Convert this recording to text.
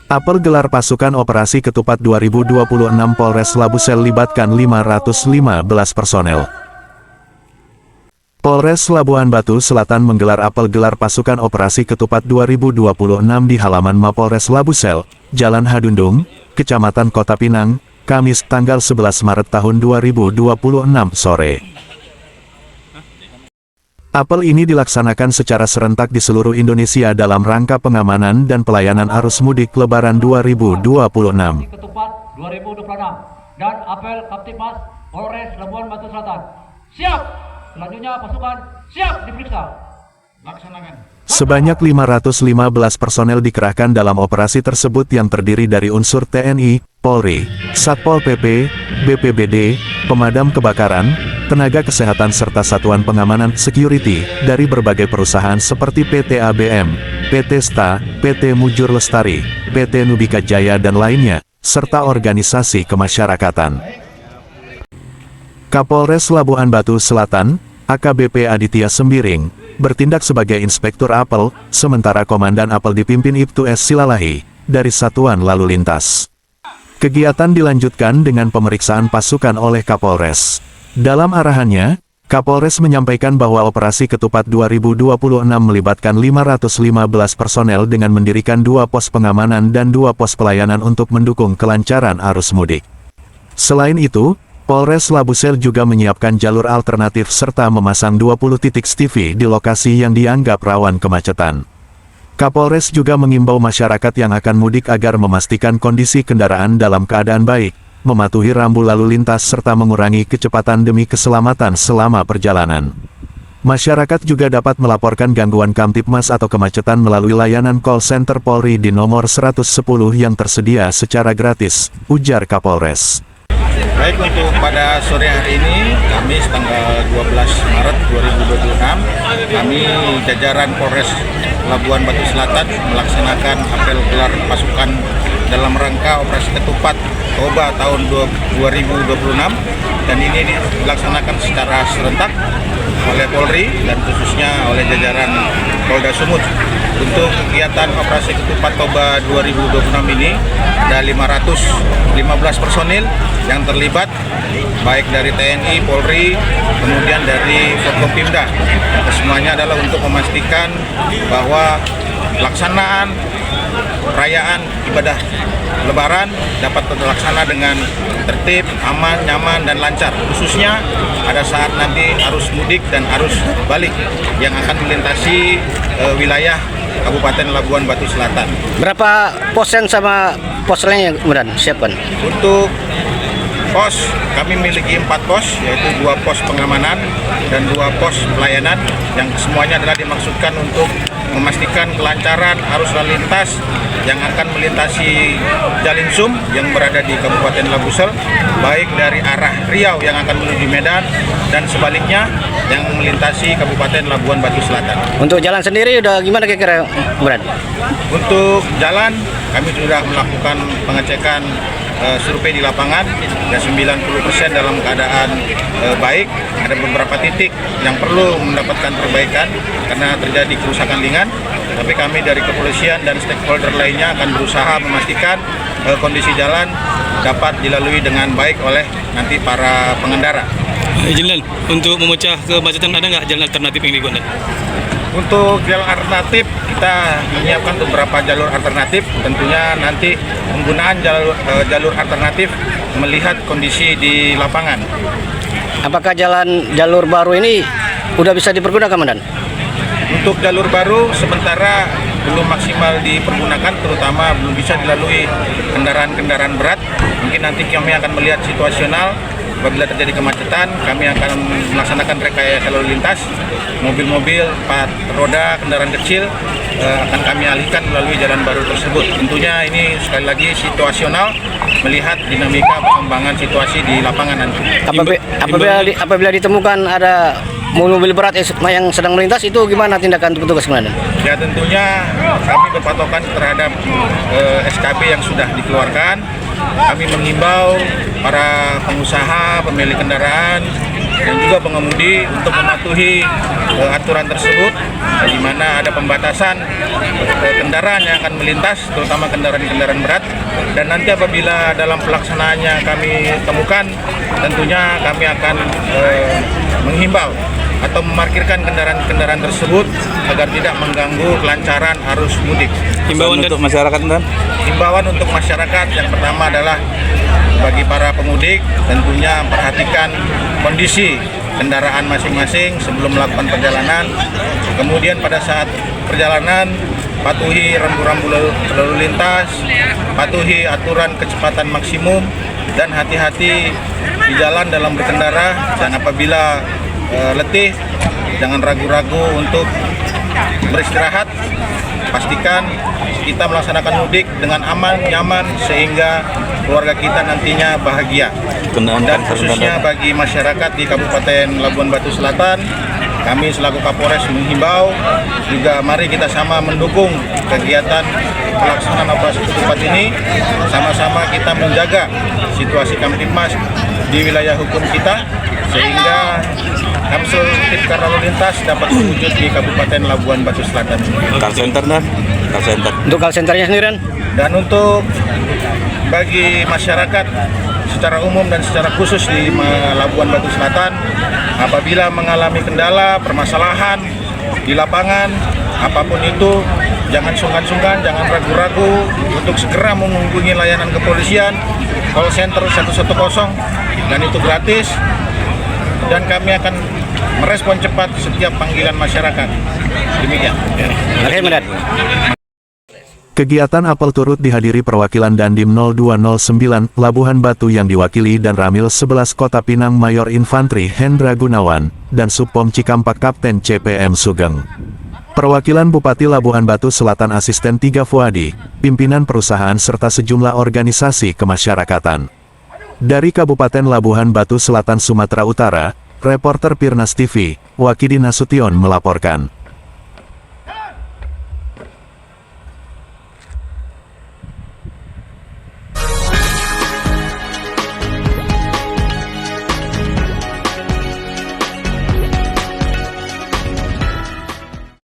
Apel gelar pasukan operasi ketupat 2026 Polres Labusel libatkan 515 personel. Polres Labuhan Batu Selatan menggelar apel gelar pasukan operasi ketupat 2026 di halaman Mapolres Labusel, Jalan Hadundung, Kecamatan Kota Pinang, Kamis tanggal 11 Maret tahun 2026 sore. Apel ini dilaksanakan secara serentak di seluruh Indonesia dalam rangka pengamanan dan pelayanan arus mudik Lebaran 2026. Ketupat 2026 dan apel Kaptipas Polres Labuhan Batu Selatan. Siap! Selanjutnya pasukan siap diperiksa. Laksanakan. Sebanyak 515 personel dikerahkan dalam operasi tersebut yang terdiri dari unsur TNI, Polri, Satpol PP, BPBD, pemadam kebakaran, tenaga kesehatan serta satuan pengamanan security dari berbagai perusahaan seperti PT ABM, PT STA, PT Mujur Lestari, PT Nubika Jaya dan lainnya, serta organisasi kemasyarakatan. Kapolres Labuhan Batu Selatan, AKBP Aditya Sembiring, bertindak sebagai Inspektur Apel, sementara Komandan Apel dipimpin Ibtu S. Silalahi, dari Satuan Lalu Lintas. Kegiatan dilanjutkan dengan pemeriksaan pasukan oleh Kapolres. Dalam arahannya, Kapolres menyampaikan bahwa operasi ketupat 2026 melibatkan 515 personel dengan mendirikan 2 pos pengamanan dan 2 pos pelayanan untuk mendukung kelancaran arus mudik. Selain itu, Polres Labusel juga menyiapkan jalur alternatif serta memasang 20 titik TV di lokasi yang dianggap rawan kemacetan. Kapolres juga mengimbau masyarakat yang akan mudik agar memastikan kondisi kendaraan dalam keadaan baik, mematuhi rambu lalu lintas serta mengurangi kecepatan demi keselamatan selama perjalanan. Masyarakat juga dapat melaporkan gangguan Kamtibmas atau kemacetan melalui layanan call center Polri di nomor 110 yang tersedia secara gratis, ujar Kapolres. Baik, untuk pada sore hari ini, Kamis tanggal 12 Maret 2026, kami jajaran Polres Labuhan Batu Selatan melaksanakan apel gelar pasukan dalam rangka operasi ketupat Toba tahun 2026, dan ini dilaksanakan secara serentak oleh Polri dan khususnya oleh jajaran Polda Sumut. Untuk kegiatan operasi ketupat Toba 2026 ini ada 515 personil yang terlibat, baik dari TNI, Polri, kemudian dari Forkopimda. Semuanya adalah untuk memastikan bahwa pelaksanaan perayaan ibadah Lebaran dapat terlaksana dengan tertib, aman, nyaman, dan lancar. Khususnya pada saat nanti arus mudik dan arus balik yang akan melintasi wilayah Kabupaten Labuhan Batu Selatan. Berapa posen sama pos lainnya kemudian siapkan? Untuk pos, kami memiliki 4 pos, yaitu 2 pos pengamanan dan 2 pos pelayanan, yang semuanya adalah dimaksudkan untuk memastikan kelancaran arus lalu lintas yang akan melintasi Jalin Sum yang berada di Kabupaten Labusel, baik dari arah Riau yang akan menuju Medan dan sebaliknya yang melintasi Kabupaten Labuhan Batu Selatan. Untuk jalan sendiri udah gimana kira-kira, Brad? Untuk jalan, kami sudah melakukan pengecekan survei di lapangan, dan 90% dalam keadaan baik. Ada beberapa titik yang perlu mendapatkan perbaikan karena terjadi kerusakan ringan, tapi kami dari kepolisian dan stakeholder lainnya akan berusaha memastikan kondisi jalan dapat dilalui dengan baik oleh nanti para pengendara. Jenderal, untuk memecah kemacetan ada nggak jalan alternatif yang digunakan? Untuk jalur alternatif, kita menyiapkan beberapa jalur alternatif. Tentunya nanti penggunaan jalur alternatif melihat kondisi di lapangan. Apakah jalur baru ini udah bisa dipergunakan, Komandan? Untuk jalur baru sementara belum maksimal dipergunakan, terutama belum bisa dilalui kendaraan-kendaraan berat. Mungkin nanti kami akan melihat situasional. Apabila terjadi kemacetan, kami akan melaksanakan rekayasa lalu lintas. Mobil-mobil 4 roda, kendaraan kecil akan kami alihkan melalui jalan baru tersebut. Tentunya ini sekali lagi situasional, melihat dinamika perkembangan situasi di lapangan nanti. Apabila ditemukan ada mobil berat yang sedang melintas, itu gimana tindakan petugas, Komandan? Ya, tentunya kami berpatokan terhadap SKB yang sudah dikeluarkan. Kami mengimbau para pengusaha, pemilik kendaraan dan juga pengemudi untuk mematuhi aturan tersebut, di mana ada pembatasan kendaraan yang akan melintas, terutama kendaraan-kendaraan berat. Dan nanti apabila dalam pelaksanaannya kami temukan, tentunya kami akan menghimbau atau memarkirkan kendaraan-kendaraan tersebut agar tidak mengganggu kelancaran arus mudik. Himbauan untuk masyarakat dan Himbauan untuk masyarakat yang pertama adalah bagi para pemudik tentunya perhatikan kondisi kendaraan masing-masing sebelum melakukan perjalanan. Kemudian pada saat perjalanan patuhi rambu-rambu lalu lintas, patuhi aturan kecepatan maksimum, dan hati-hati di jalan dalam berkendara. Dan apabila letih, jangan ragu-ragu untuk beristirahat. Pastikan kita melaksanakan mudik dengan aman, nyaman, sehingga keluarga kita nantinya bahagia. Dan khususnya bagi masyarakat di Kabupaten Labuan Batu Selatan, kami selaku Kapolres menghimbau juga mari kita sama mendukung kegiatan pelaksanaan operasi ketupat ini. Sama-sama kita menjaga situasi Kamtibmas di wilayah hukum kita, sehingga Kamsul Tipkar Lalu Lintas dapat mewujud di Kabupaten Labuan Batu Selatan. call center dan call center. Untuk call centernya sendirian? Dan untuk bagi masyarakat secara umum dan secara khusus di Labuan Batu Selatan, apabila mengalami kendala, permasalahan di lapangan, apapun itu, jangan sungkan-sungkan, jangan ragu-ragu untuk segera menghubungi layanan kepolisian, call center 110, dan itu gratis. Dan kami akan merespon cepat setiap panggilan masyarakat. Demikian. Oke, Medan. Kegiatan apel turut dihadiri perwakilan Dandim 0209 Labuhan Batu yang diwakili dan Ramil 11 Kota Pinang Mayor Infantri Hendra Gunawan, dan Subpom Cikampak Kapten CPM Sugeng. Perwakilan Bupati Labuhan Batu Selatan Asisten 3 Fuadi, pimpinan perusahaan serta sejumlah organisasi kemasyarakatan. Dari Kabupaten Labuhan Batu Selatan Sumatera Utara, reporter Pirnas TV, Wakidi Nasution melaporkan.